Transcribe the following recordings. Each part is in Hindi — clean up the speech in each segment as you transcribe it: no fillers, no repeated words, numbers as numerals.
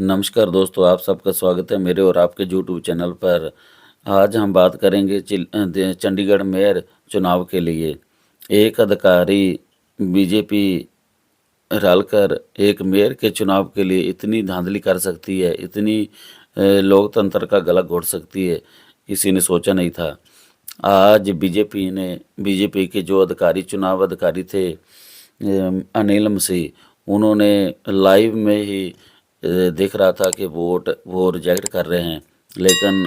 नमस्कार दोस्तों, आप सबका स्वागत है मेरे और आपके यूट्यूब चैनल पर। आज हम बात करेंगे चंडीगढ़ मेयर चुनाव के लिए। एक अधिकारी बीजेपी रलकर एक मेयर के चुनाव के लिए इतनी धांधली कर सकती है, इतनी लोकतंत्र का गला घोट सकती है, किसी ने सोचा नहीं था। आज बीजेपी के जो चुनाव अधिकारी थे, अनिल मसीह, उन्होंने लाइव में ही दिख रहा था कि वो रिजेक्ट कर रहे हैं, लेकिन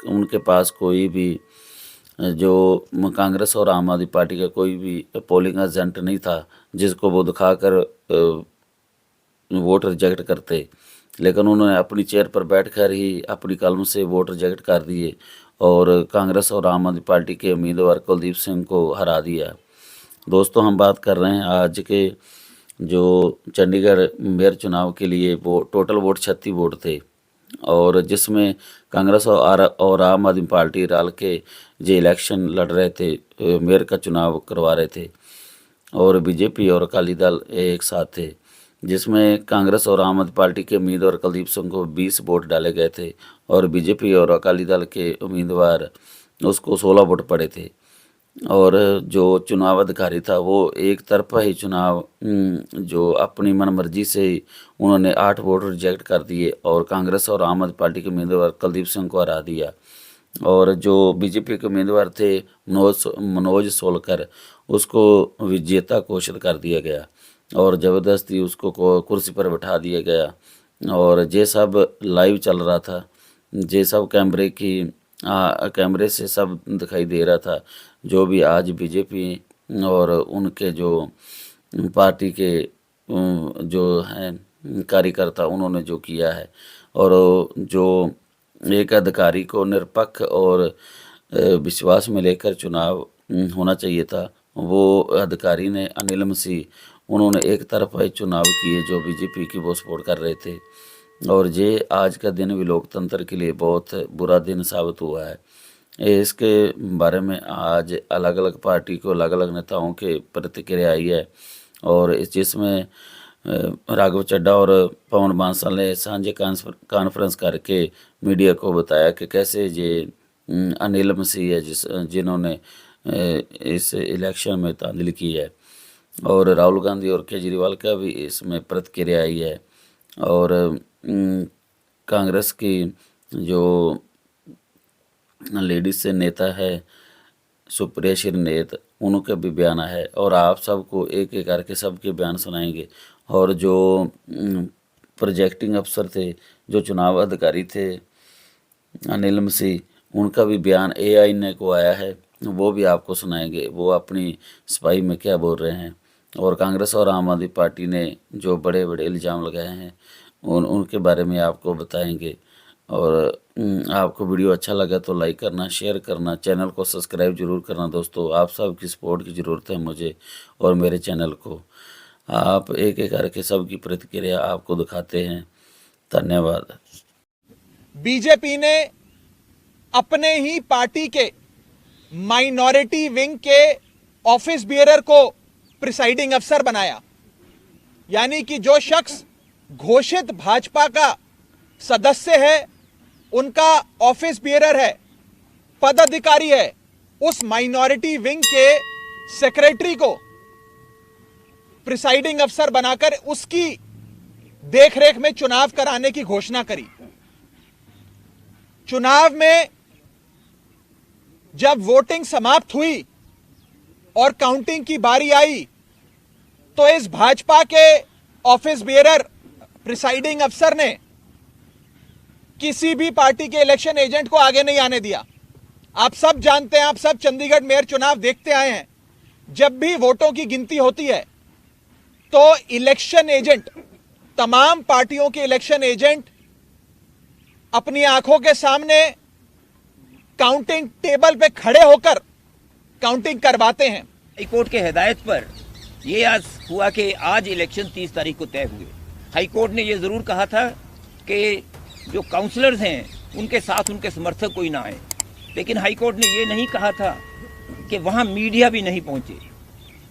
उनके पास कोई भी जो कांग्रेस और आम आदमी पार्टी का कोई भी पोलिंग एजेंट नहीं था जिसको वो दिखाकर वोट रिजेक्ट करते। लेकिन उन्होंने अपनी चेयर पर बैठकर ही अपनी कलम से वोट रिजेक्ट कर दिए और कांग्रेस और आम आदमी पार्टी के उम्मीदवार कुलदीप सिंह को हरा दिया। दोस्तों, हम बात कर रहे हैं आज के जो चंडीगढ़ मेयर चुनाव के लिए वो टोटल वोट 36 वोट थे, और जिसमें कांग्रेस और आम आदमी पार्टी रल के जो इलेक्शन लड़ रहे थे, मेयर का चुनाव करवा रहे थे, और बीजेपी और अकाली दल एक साथ थे, जिसमें कांग्रेस और आम आदमी पार्टी के उम्मीदवार कुलदीप सिंह को 20 वोट डाले गए थे और बीजेपी और अकाली दल के उम्मीदवार उसको 16 वोट पड़े थे। और जो चुनाव अधिकारी था वो एक तरफा ही चुनाव जो अपनी मनमर्जी से ही उन्होंने 8 वोट रिजेक्ट कर दिए और कांग्रेस और आम आदमी पार्टी के उम्मीदवार कुलदीप सिंह को हरा दिया। और जो बीजेपी के उम्मीदवार थे मनोज सोलकर, उसको विजेता घोषित कर दिया गया और ज़बरदस्ती उसको कुर्सी पर बैठा दिया गया। और ये सब लाइव चल रहा था, ये सब कैमरे से सब दिखाई दे रहा था। जो भी आज बीजेपी और उनके जो पार्टी के जो हैं कार्यकर्ता, उन्होंने जो किया है, और जो एक अधिकारी को निरपेक्ष और विश्वास में लेकर चुनाव होना चाहिए था, वो अधिकारी ने अनिल मसीह, उन्होंने एक तरफा ही चुनाव किए जो बीजेपी की वो सपोर्ट कर रहे थे। और ये आज का दिन भी लोकतंत्र के लिए बहुत बुरा दिन साबित हुआ है। इसके बारे में आज अलग अलग पार्टी को अलग अलग नेताओं के प्रतिक्रिया आई है, और जिसमें राघव चड्ढा और पवन बांसल ने सांझे कॉन्फ्रेंस करके मीडिया को बताया कि कैसे ये अनिल मसीह है जिन्होंने इस इलेक्शन में धांधली की है। और राहुल गांधी और केजरीवाल का भी इसमें प्रतिक्रिया आई है। और कांग्रेस की जो लेडीज से नेता है सुप्रिया श्रीनेत, उनका भी बयान है, और आप सबको एक एक करके सबके बयान सुनाएंगे। और जो प्रोजेक्टिंग अफसर थे, जो चुनाव अधिकारी थे अनिल मसीह, उनका भी बयान AI ने को आया है, वो भी आपको सुनाएंगे, वो अपनी सफाई में क्या बोल रहे हैं। और कांग्रेस और आम आदमी पार्टी ने जो बड़े बड़े इल्ज़ाम लगाए हैं उनके बारे में आपको बताएंगे। और आपको वीडियो अच्छा लगा तो लाइक करना, शेयर करना, चैनल को सब्सक्राइब जरूर करना। दोस्तों, आप सबकी सपोर्ट की ज़रूरत है मुझे और मेरे चैनल को। आप एक एक करके सबकी प्रतिक्रिया आपको दिखाते हैं। धन्यवाद। बीजेपी ने अपने ही पार्टी के माइनॉरिटी विंग के ऑफिस बियरर को प्रिसाइडिंग अफसर बनाया, यानी कि जो शख्स घोषित भाजपा का सदस्य है, उनका ऑफिस बियरर है, पदाधिकारी है, उस माइनॉरिटी विंग के सेक्रेटरी को प्रिसाइडिंग अफसर बनाकर उसकी देखरेख में चुनाव कराने की घोषणा करी। चुनाव में जब वोटिंग समाप्त हुई और काउंटिंग की बारी आई, तो इस भाजपा के ऑफिस बियरर प्रिसाइडिंग अफसर ने किसी भी पार्टी के इलेक्शन एजेंट को आगे नहीं आने दिया। आप सब जानते हैं, आप सब चंडीगढ़ मेयर चुनाव देखते आए हैं, जब भी वोटों की गिनती होती है तो इलेक्शन एजेंट, तमाम पार्टियों के इलेक्शन एजेंट अपनी आंखों के सामने काउंटिंग टेबल पे खड़े होकर काउंटिंग करवाते हैं। हाईकोर्ट के हिदायत पर यह आज हुआ कि आज इलेक्शन 30 तारीख को तय हुए। हाईकोर्ट ने यह जरूर कहा था कि जो काउंसलर्स हैं उनके साथ उनके समर्थक कोई ना आए, लेकिन हाईकोर्ट ने यह नहीं कहा था कि वहां मीडिया भी नहीं पहुंचे।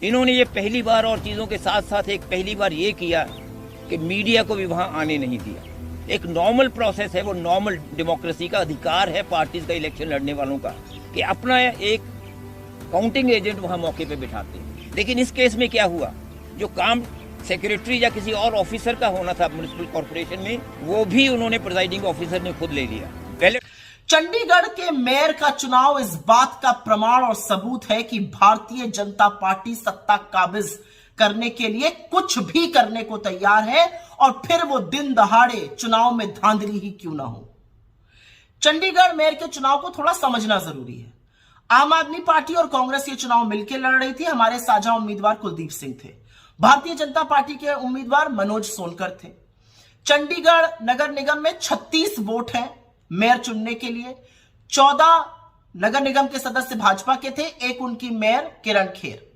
इन्होंने ये पहली बार, और चीज़ों के साथ साथ एक पहली बार ये किया कि कि मीडिया को भी वहां आने नहीं दिया। एक नॉर्मल प्रोसेस है, वो नॉर्मल डेमोक्रेसी का अधिकार है पार्टीज का, इलेक्शन लड़ने वालों का, कि अपना एक काउंटिंग एजेंट वहां मौके पे बिठाते हैं। लेकिन इस केस में क्या हुआ, जो काम सेक्रेटरी या किसी और ऑफिसर का होना था म्युनिसिपल कॉर्पोरेशन में, वो भी उन्होंने प्रिजाइडिंग ऑफिसर ने खुद ले लिया। पहले चंडीगढ़ के मेयर का चुनाव इस बात का प्रमाण और सबूत है कि भारतीय जनता पार्टी सत्ता काबिज करने के लिए कुछ भी करने को तैयार है, और फिर वो दिन दहाड़े चुनाव में धांधली ही क्यों ना हो। चंडीगढ़ मेयर के चुनाव को थोड़ा समझना जरूरी है। आम आदमी पार्टी और कांग्रेस ये चुनाव मिलकर लड़ रही थी। हमारे साझा उम्मीदवार कुलदीप सिंह थे, भारतीय जनता पार्टी के उम्मीदवार मनोज सोनकर थे। चंडीगढ़ नगर निगम में 36 वोट हैं मेयर चुनने के लिए। 14 नगर निगम के सदस्य भाजपा के थे, एक उनकी मेयर किरण खेर,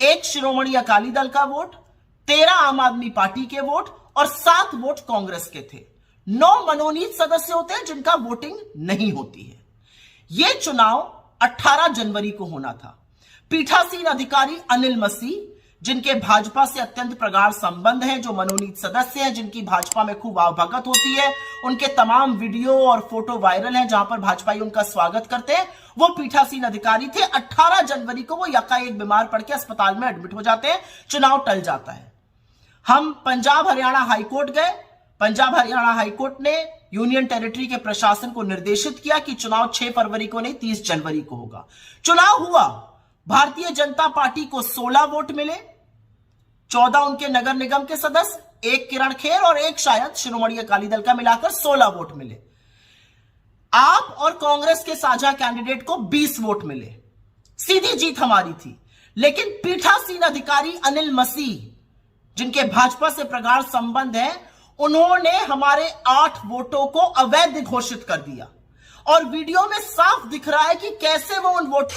एक शिरोमणि अकाली दल का वोट, 13 आम आदमी पार्टी के वोट और 7 वोट कांग्रेस के थे। 9 मनोनीत सदस्य होते हैं जिनका वोटिंग नहीं होती है। यह चुनाव 18 जनवरी को होना था। पीठासीन अधिकारी अनिल मसीह, जिनके भाजपा से अत्यंत प्रगाढ़ संबंध हैं, जो मनोनीत सदस्य हैं, जिनकी भाजपा में खूब आवभगत होती है, उनके तमाम वीडियो और फोटो वायरल हैं जहां पर भाजपाई उनका स्वागत करते हैं, वो पीठासीन अधिकारी थे। 18 जनवरी को वो यकाएक बीमार पड़ के अस्पताल में एडमिट हो जाते हैं, चुनाव टल जाता है। हम पंजाब हरियाणा हाईकोर्ट गए। पंजाब हरियाणा हाईकोर्ट ने यूनियन टेरिटरी के प्रशासन को निर्देशित किया कि चुनाव 6 फरवरी को नहीं 30 जनवरी को होगा। चुनाव हुआ। भारतीय जनता पार्टी को 16 वोट मिले, 14 उनके नगर निगम के सदस्य, एक किरण खेर और एक शायद शिरोमणि अकाली दल का, मिलाकर 16 वोट मिले। आप और कांग्रेस के साझा कैंडिडेट को 20 वोट मिले। सीधी जीत हमारी थी। लेकिन पीठासीन अधिकारी अनिल मसीह, जिनके भाजपा से प्रगाढ़ संबंध है, उन्होंने हमारे 8 वोटों को अवैध घोषित कर दिया। और वीडियो में साफ दिख रहा है कि कैसे वो उन वोट